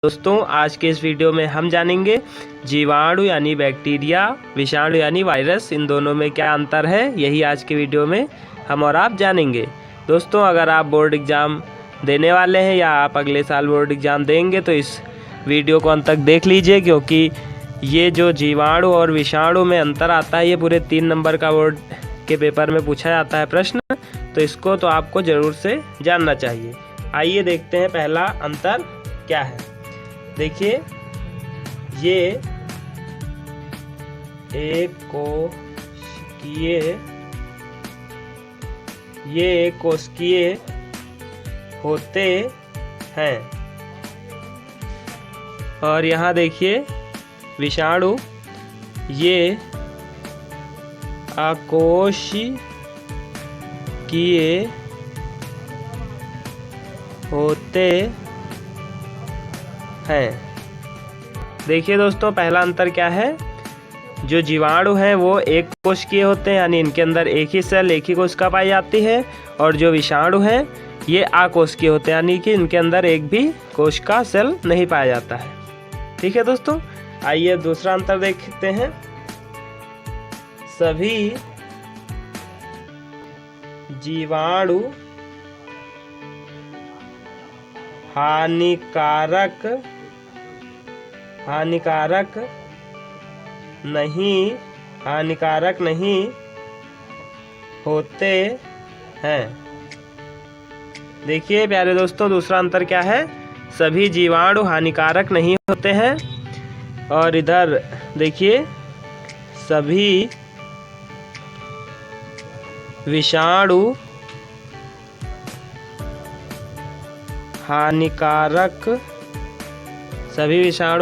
दोस्तों आज के इस वीडियो में हम जानेंगे जीवाणु यानी बैक्टीरिया, विषाणु यानी वायरस, इन दोनों में क्या अंतर है, यही आज के वीडियो में हम और आप जानेंगे। दोस्तों अगर आप बोर्ड एग्ज़ाम देने वाले हैं या आप अगले साल बोर्ड एग्ज़ाम देंगे तो इस वीडियो को अंत तक देख लीजिए, क्योंकि ये जो जीवाणु और विषाणु में अंतर आता है ये पूरे 3 नंबर का बोर्ड के पेपर में पूछा जाता है प्रश्न, तो इसको तो आपको ज़रूर से जानना चाहिए। आइए देखते हैं पहला अंतर क्या है। देखिए ये कोशिकीय होते हैं और यहाँ देखिए विषाणु ये अकोशिकीय होते हैं। देखिए दोस्तों पहला अंतर क्या है, जो जीवाणु हैं वो एक कोशिकीय होते हैं, यानी इनके अंदर एक ही सेल, एक ही कोशिका पाई जाती है, और जो विषाणु हैं ये अकोशिकीय होते हैं, यानी कि इनके अंदर एक भी कोशिका सेल नहीं पाया जाता है। ठीक है दोस्तों, आइए दूसरा अंतर देखते हैं। सभी जीवाणु हानिकारक नहीं होते हैं। देखिए प्यारे दोस्तों दूसरा अंतर क्या है, सभी जीवाणु हानिकारक नहीं होते हैं, और इधर देखिए सभी विषाणु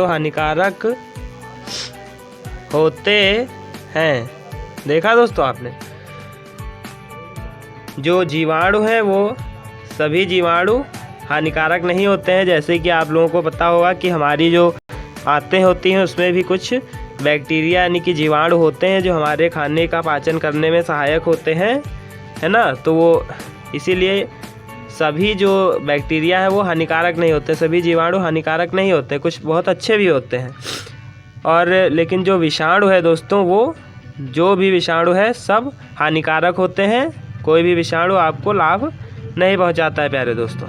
हानिकारक होते हैं। देखा दोस्तों आपने, जो जीवाणु हैं वो सभी जीवाणु हानिकारक नहीं होते हैं। जैसे कि आप लोगों को पता होगा कि हमारी जो आंतें होती हैं उसमें भी कुछ बैक्टीरिया यानी कि जीवाणु होते हैं जो हमारे खाने का पाचन करने में सहायक होते हैं, है ना। तो वो इसीलिए सभी जो बैक्टीरिया है वो हानिकारक नहीं होते, सभी जीवाणु हानिकारक नहीं होते, कुछ बहुत अच्छे भी होते हैं। और लेकिन जो विषाणु है दोस्तों, वो जो भी विषाणु है सब हानिकारक होते हैं, कोई भी विषाणु आपको लाभ नहीं पहुंचाता है प्यारे दोस्तों।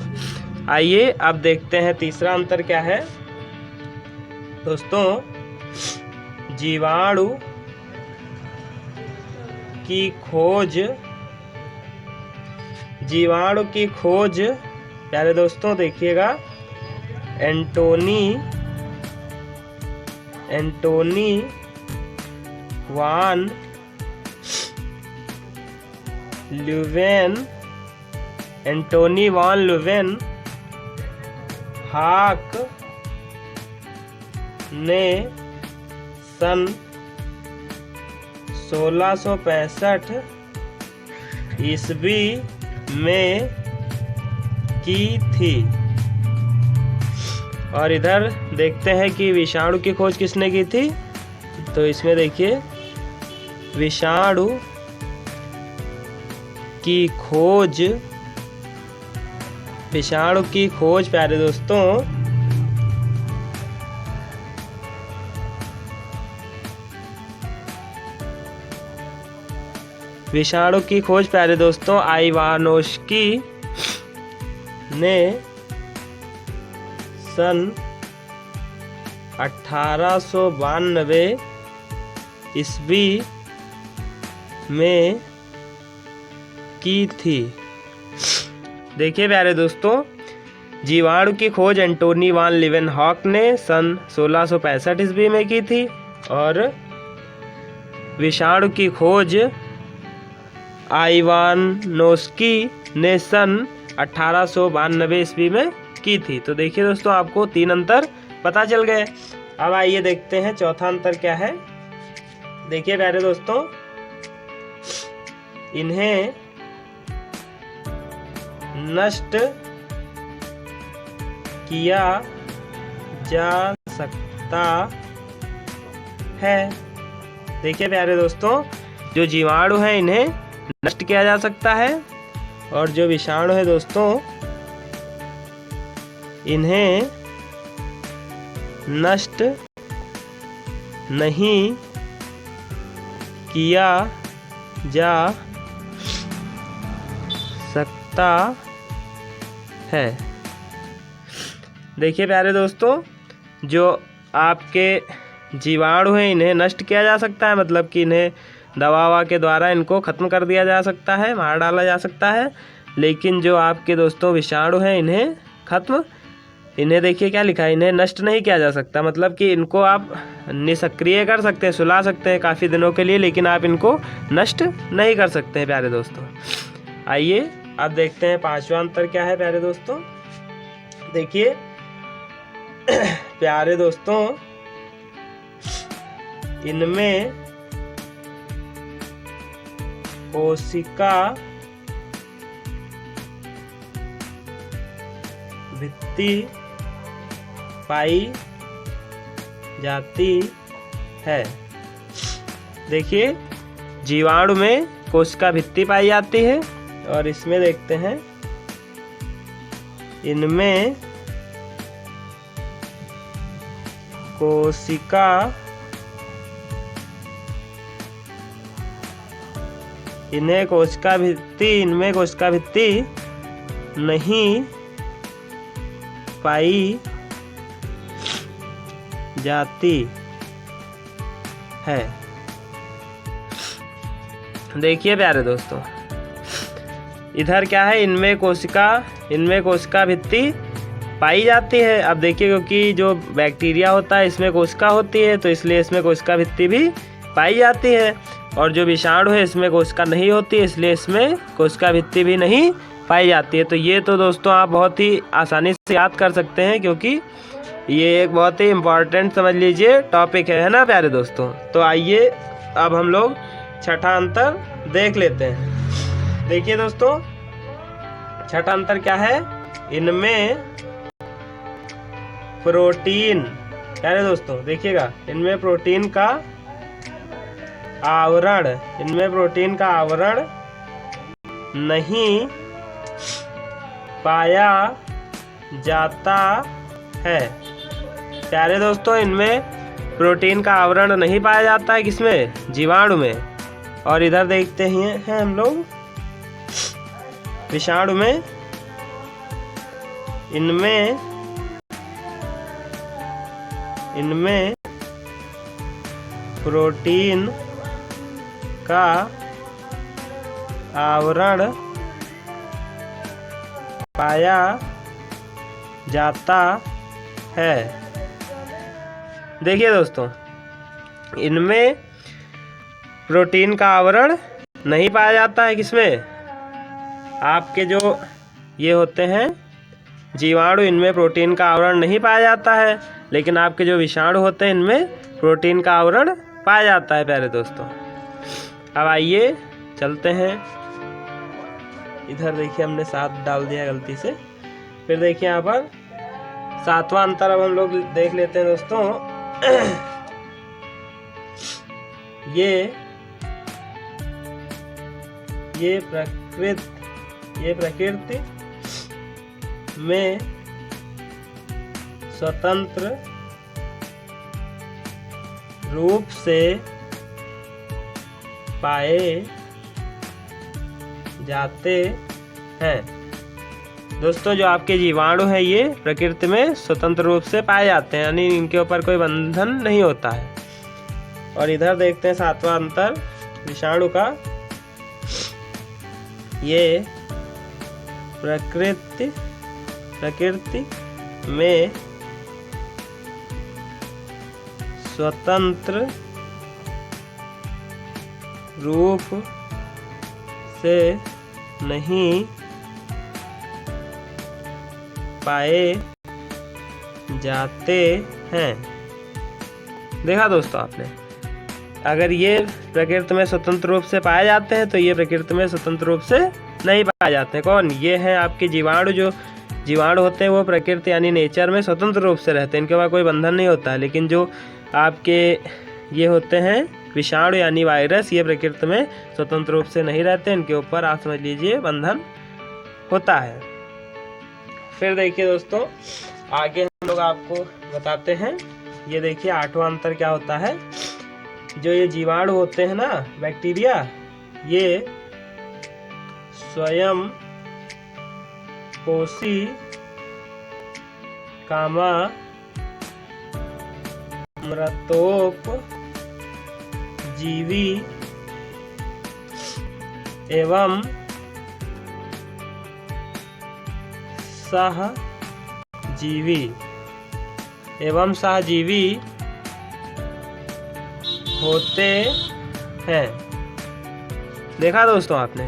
आइए अब देखते हैं तीसरा अंतर क्या है। दोस्तों जीवाणु की खोज प्यारे दोस्तों देखिएगा एंटोनी वान ल्यूवेन हाक ने सन 1665 ईस्वी में की थी। और इधर देखते हैं कि विषाणु की खोज किसने की थी। तो इसमें देखिए विषाणु की खोज प्यारे दोस्तों आइवानोस्की ने सन 1892 ईस्वी में की थी। देखिए प्यारे दोस्तों जीवाणु की खोज एंटोनी वान लीवेनहॉक ने सन 1665 ईस्वी में की थी, और विषाणु की खोज आइवानोस्की ने सन 1892 ईस्वी में की थी। तो देखिए दोस्तों आपको 3 अंतर पता चल गए। अब आइए देखते हैं चौथा अंतर क्या है। देखिए प्यारे दोस्तों इन्हें नष्ट किया जा सकता है। देखिए प्यारे दोस्तों जो जीवाणु हैं इन्हें नष्ट किया जा सकता है और जो विषाणु है दोस्तों इन्हें नष्ट नहीं किया जा सकता है। देखिए प्यारे दोस्तों, जो आपके जीवाणु हैं इन्हें नष्ट किया जा सकता है, मतलब कि इन्हें दवा के द्वारा इनको ख़त्म कर दिया जा सकता है, मार डाला जा सकता है। लेकिन जो आपके दोस्तों विषाणु हैं इन्हें देखिए क्या लिखा है, इन्हें नष्ट नहीं किया जा सकता, मतलब कि इनको आप निष्क्रिय कर सकते हैं, सुला सकते हैं काफ़ी दिनों के लिए, लेकिन आप इनको नष्ट नहीं कर सकते हैं प्यारे दोस्तों। आइए अब देखते हैं पांचवा अंतर क्या है प्यारे दोस्तों। देखिए प्यारे दोस्तों, इनमें कोशिका भित्ति पाई जाती है। देखिए जीवाणु में कोशिका भित्ति पाई जाती है, और इसमें देखते हैं इनमें कोशिका इनमें कोशिका भित्ति नहीं पाई जाती है। देखिए प्यारे दोस्तों, इधर क्या है, इनमें कोशिका भित्ति पाई जाती है। अब देखिए क्योंकि जो बैक्टीरिया होता है इसमें कोशिका होती है, तो इसलिए इसमें कोशिका भित्ति भी पाई जाती है। और जो विषाणु है इसमें कोशिका नहीं होती है, इसलिए इसमें कोशिका भित्ति भी नहीं पाई जाती है। तो ये तो दोस्तों आप बहुत ही आसानी से याद कर सकते हैं, क्योंकि ये एक बहुत ही इम्पॉर्टेंट समझ लीजिए टॉपिक है ना प्यारे दोस्तों। तो आइए अब हम लोग छठा अंतर देख लेते हैं। देखिए दोस्तों, छठा अंतर क्या है, इनमें प्रोटीन, प्यारे दोस्तों देखिएगा, इनमें प्रोटीन का आवरण नहीं पाया जाता है। प्यारे दोस्तों, इनमें प्रोटीन का आवरण नहीं पाया जाता है, किसमें, जीवाणु में। और इधर देखते हैं हम लोग विषाणु में, इनमें प्रोटीन का आवरण पाया जाता है। देखिए दोस्तों, इनमें प्रोटीन का आवरण नहीं पाया जाता है, किसमें, आपके जो ये होते हैं जीवाणु, इनमें प्रोटीन का आवरण नहीं पाया जाता है। लेकिन आपके जो विषाणु होते हैं इनमें प्रोटीन का आवरण पाया जाता है प्यारे दोस्तों। अब आइए चलते हैं, इधर देखिए हमने 7 डाल दिया गलती से। फिर देखिए यहाँ पर सातवां अंतर अब हम लोग देख लेते हैं दोस्तों। ये प्रकृति में स्वतंत्र रूप से पाए जाते हैं। दोस्तों, जो आपके जीवाणु हैं ये प्रकृति में स्वतंत्र रूप से पाए जाते हैं, यानी इनके ऊपर कोई बंधन नहीं होता है। और इधर देखते हैं सातवां अंतर विषाणु का, ये प्रकृति में स्वतंत्र रूप से नहीं पाए जाते हैं। देखा दोस्तों आपने, अगर ये प्रकृति में स्वतंत्र रूप से पाए जाते हैं तो ये प्रकृति में स्वतंत्र रूप से नहीं पाए जाते हैं। कौन, ये हैं आपके जीवाणु। जो जीवाणु होते हैं वो प्रकृति यानी नेचर में स्वतंत्र रूप से रहते हैं, इनके पास कोई बंधन नहीं होता है। लेकिन जो आपके ये होते हैं विषाणु यानी वायरस, ये प्रकृति में स्वतंत्र रूप से नहीं रहते, इनके ऊपर आप समझ लीजिए बंधन होता है। फिर देखिए दोस्तों, आगे हम लोग आपको बताते हैं। ये देखिए 8वां अंतर क्या होता है। जो ये जीवाणु होते हैं ना, बैक्टीरिया, ये स्वयं पोषी कामा मृतोप जीवी एवं सहजीवी होते हैं। देखा दोस्तों आपने,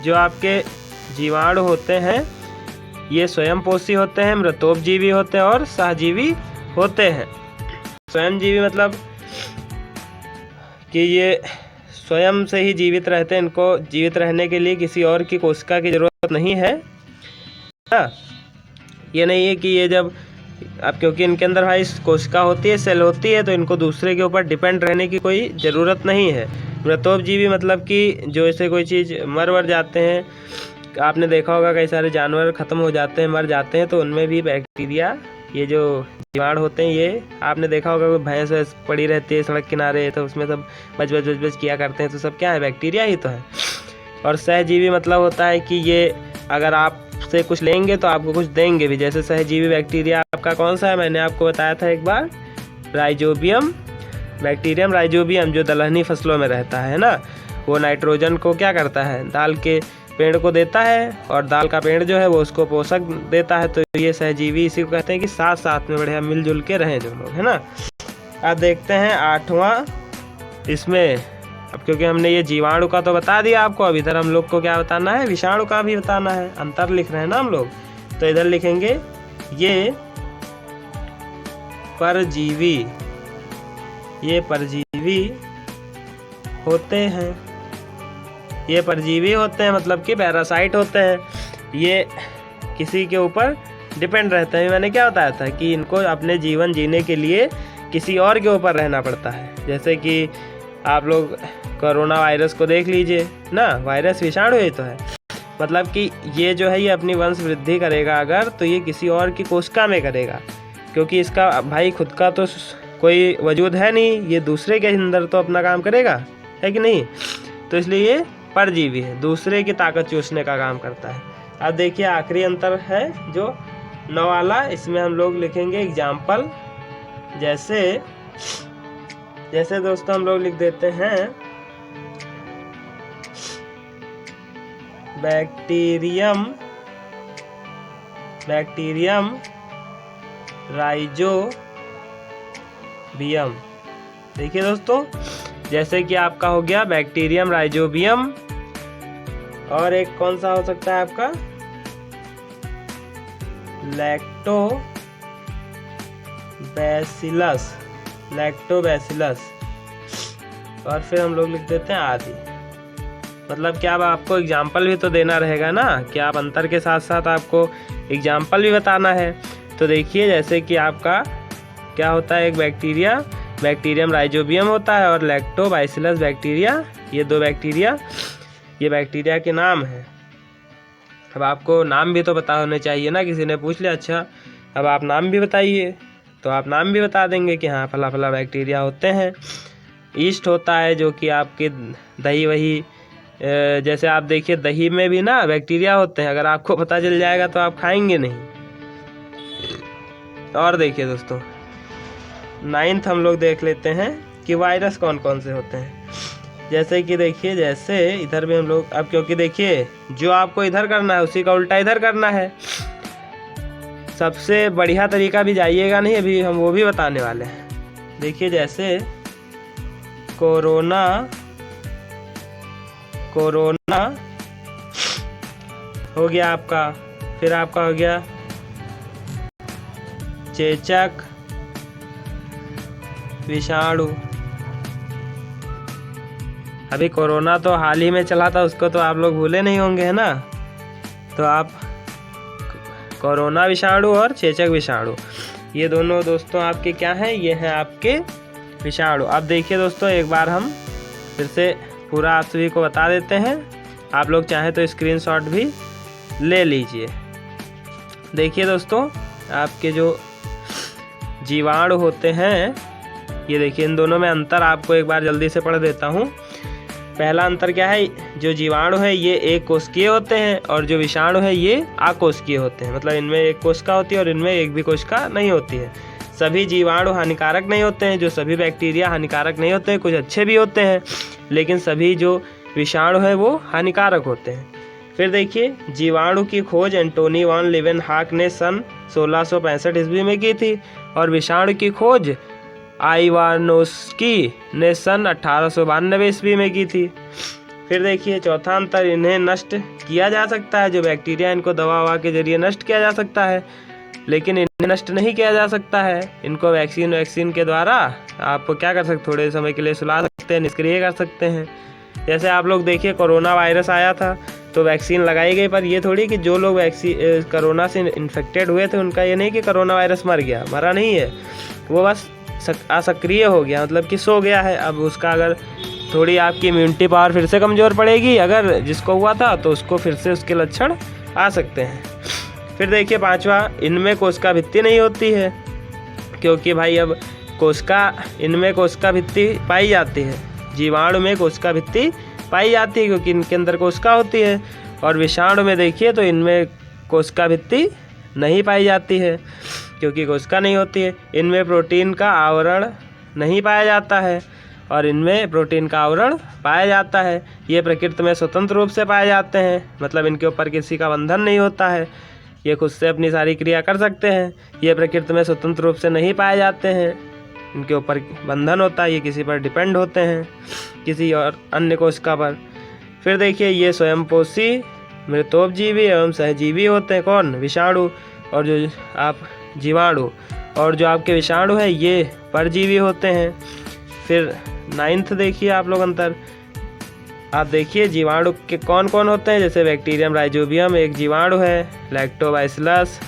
जो आपके जीवाणु होते हैं ये स्वयं पोषी होते हैं, मृतोपजीवी होते हैं और सहजीवी होते हैं। स्वयं जीवी मतलब कि ये स्वयं से ही जीवित रहते हैं, इनको जीवित रहने के लिए किसी और की कोशिका की ज़रूरत नहीं है। ये नहीं है कि ये जब अब, क्योंकि इनके अंदर भाई कोशिका होती है, सेल होती है, तो इनको दूसरे के ऊपर डिपेंड रहने की कोई ज़रूरत नहीं है। मृतोपजीवी मतलब कि जो ऐसे कोई चीज़ मर जाते हैं, आपने देखा होगा कई सारे जानवर ख़त्म हो जाते हैं, मर जाते हैं, तो उनमें भी बैक्टीरिया, ये जो जीवाणु होते हैं, ये आपने देखा होगा कोई भैंस वैंस पड़ी रहती है सड़क किनारे, तो उसमें सब बच किया करते हैं, तो सब क्या है, बैक्टीरिया ही तो है। और सहजीवी मतलब होता है कि ये अगर आप से कुछ लेंगे तो आपको कुछ देंगे भी। जैसे सहजीवी बैक्टीरिया आपका कौन सा है, मैंने आपको बताया था एक बार, राइजोबियम बैक्टीरियम राइजोबियम, जो दलहनी फसलों में रहता है ना, वो नाइट्रोजन को क्या करता है, दाल के पेड़ को देता है, और दाल का पेड़ जो है वो उसको पोषक देता है। तो ये सहजीवी इसी को कहते हैं कि साथ साथ में बढ़िया मिलजुल के रहें जो लोग, है ना। अब देखते हैं 8वां इसमें। अब क्योंकि हमने ये जीवाणु का तो बता दिया आपको, अब इधर हम लोग को क्या बताना है, विषाणु का भी बताना है। अंतर लिख रहे हैं ना हम लोग, तो इधर लिखेंगे ये परजीवी, ये परजीवी होते हैं। ये परजीवी होते हैं मतलब कि पैरासाइट होते हैं। ये किसी के ऊपर डिपेंड रहते हैं। मैंने क्या बताया था कि इनको अपने जीवन जीने के लिए किसी और के ऊपर रहना पड़ता है। जैसे कि आप लोग कोरोना वायरस को देख लीजिए ना, वायरस विषाणु ही तो है। मतलब कि ये जो है ये अपनी वंश वृद्धि करेगा अगर, तो ये किसी और की कोशिका में करेगा, क्योंकि इसका भाई खुद का तो कोई वजूद है नहीं, ये दूसरे के अंदर तो अपना काम करेगा, है कि नहीं। तो इसलिए ये परजीवी है, दूसरे की ताकत चूसने का काम करता है। अब देखिए आखिरी अंतर है जो 9 वाला, इसमें हम लोग लिखेंगे एग्जाम्पल। जैसे दोस्तों हम लोग लिख देते हैं बैक्टीरियम राइजोबियम। देखिए दोस्तों, जैसे कि आपका हो गया बैक्टीरियम राइजोबियम, और एक कौन सा हो सकता है आपका, लैक्टोबैसिलस, और फिर हम लोग लिख देते हैं आदि। मतलब क्या, अब आपको एग्जाम्पल भी तो देना रहेगा ना, कि आप अंतर के साथ साथ आपको एग्जाम्पल भी बताना है। तो देखिए जैसे कि आपका क्या होता है, एक बैक्टीरियम राइजोबियम होता है, और लैक्टोबैसिलस बैक्टीरिया, ये 2 बैक्टीरिया, ये बैक्टीरिया के नाम है। अब आपको नाम भी तो पता होने चाहिए ना, किसी ने पूछ लिया अच्छा अब आप नाम भी बताइए, तो आप नाम भी बता देंगे कि हाँ फला फला बैक्टीरिया होते हैं। ईस्ट होता है जो कि आपके दही वही, जैसे आप देखिए दही में भी ना बैक्टीरिया होते हैं, अगर आपको पता चल जाएगा तो आप खाएंगे नहीं। और देखिए दोस्तों 9th हम लोग देख लेते हैं कि वायरस कौन कौन से होते हैं। जैसे कि देखिए, जैसे इधर भी हम लोग, अब क्योंकि देखिए जो आपको इधर करना है उसी का उल्टा इधर करना है। सबसे बढ़िया तरीका भी जाइएगा नहीं, अभी हम वो भी बताने वाले हैं। देखिए जैसे कोरोना हो गया आपका, फिर आपका हो गया चेचक विषाणु। अभी कोरोना तो हाल ही में चला था, उसको तो आप लोग भूले नहीं होंगे, है ना। तो आप कोरोना विषाणु और चेचक विषाणु, ये दोनों दोस्तों आपके क्या हैं, ये हैं आपके विषाणु। अब देखिए दोस्तों एक बार हम फिर से पूरा आप सभी को बता देते हैं, आप लोग चाहें तो स्क्रीनशॉट भी ले लीजिए। देखिए दोस्तों आपके जो जीवाणु होते हैं, ये देखिए इन दोनों में अंतर आपको एक बार जल्दी से पढ़ देता हूँ। पहला अंतर क्या है, जो जीवाणु है ये एक कोशिकीय होते हैं और जो विषाणु है ये अकोशिकीय होते हैं। मतलब इनमें एक कोशिका होती है और इनमें एक भी कोशिका नहीं होती है। सभी जीवाणु हानिकारक नहीं होते हैं, जो सभी बैक्टीरिया हानिकारक नहीं होते हैं, कुछ अच्छे भी होते हैं, लेकिन सभी जो विषाणु है वो हानिकारक होते हैं। फिर देखिए, जीवाणु की खोज एंटोनी वॉन लीवेनहॉक ने सन 1665 ईस्वी में की थी और विषाणु की खोज आइवानोस्की ने सन 1892 ईस्वी में की थी। फिर देखिए चौथा अंतर, इन्हें नष्ट किया जा सकता है। जो बैक्टीरिया इनको दवा ववा के जरिए नष्ट किया जा सकता है, लेकिन इन्हें नष्ट नहीं किया जा सकता है। इनको वैक्सीन के द्वारा आप क्या कर सकते, थोड़े समय के लिए सुला सकते हैं, निष्क्रिय कर सकते हैं। जैसे आप लोग देखिए कोरोना वायरस आया था तो वैक्सीन लगाई गई, पर ये थोड़ी कि जो लोग कोरोना से इन्फेक्टेड हुए थे उनका ये नहीं कि कोरोना वायरस मर गया, मरा नहीं है, वो बस असक्रिय हो गया, मतलब कि सो गया है। अब उसका अगर थोड़ी आपकी इम्यूनिटी पावर फिर से कमज़ोर पड़ेगी, अगर जिसको हुआ था तो उसको फिर से उसके लक्षण आ सकते हैं। फिर देखिए पांचवा, इनमें कोशिका भित्ति नहीं होती है, क्योंकि भाई अब इनमें कोशिका भित्ति पाई जाती है, जीवाणु में कोशिका भित्ति पाई जाती है क्योंकि इनके अंदर कोशिका होती है। और विषाणु में देखिए तो इनमें कोशिका भित्ति नहीं पाई जाती है क्योंकि कोशिका नहीं होती है। इनमें प्रोटीन का आवरण नहीं पाया जाता है और इनमें प्रोटीन का आवरण पाया जाता है। ये प्रकृति में स्वतंत्र रूप से पाए जाते हैं, मतलब इनके ऊपर किसी का बंधन नहीं होता है, ये खुद से अपनी सारी क्रिया कर सकते हैं। ये प्रकृति में स्वतंत्र रूप से नहीं पाए जाते हैं, इनके ऊपर बंधन होता है, ये किसी पर डिपेंड होते हैं, किसी और अन्य कोशिका पर। फिर देखिए, ये स्वयंपोषी मृतोपजीवी एवं सहजीवी होते हैं। कौन? विषाणु। और जो आप जीवाणु और जो आपके विषाणु है ये परजीवी होते हैं। फिर 9th देखिए आप लोग अंतर, आप देखिए जीवाणु के कौन कौन होते हैं, जैसे बैक्टीरियम राइजोबियम एक जीवाणु है, लैक्टोबासिलस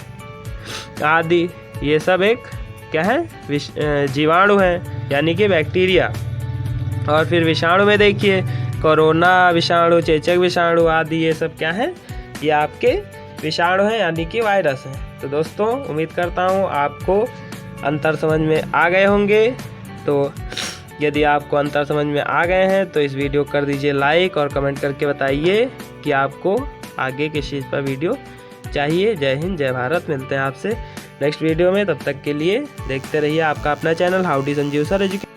आदि, ये सब एक क्या है, जीवाणु है, यानी कि बैक्टीरिया। और फिर विषाणु में देखिए कोरोना विषाणु, चेचक विषाणु आदि, ये सब क्या है, ये आपके विषाणु हैं, यानी कि वायरस हैं। तो दोस्तों उम्मीद करता हूँ आपको अंतर समझ में आ गए होंगे। तो यदि आपको अंतर समझ में आ गए हैं तो इस वीडियो को कर दीजिए लाइक और कमेंट करके बताइए कि आपको आगे किस चीज़ पर वीडियो चाहिए। जय हिंद, जय भारत। मिलते हैं आपसे नेक्स्ट वीडियो में, तब तक के लिए देखते रहिए आपका अपना channel howdy Sanjeev sir education.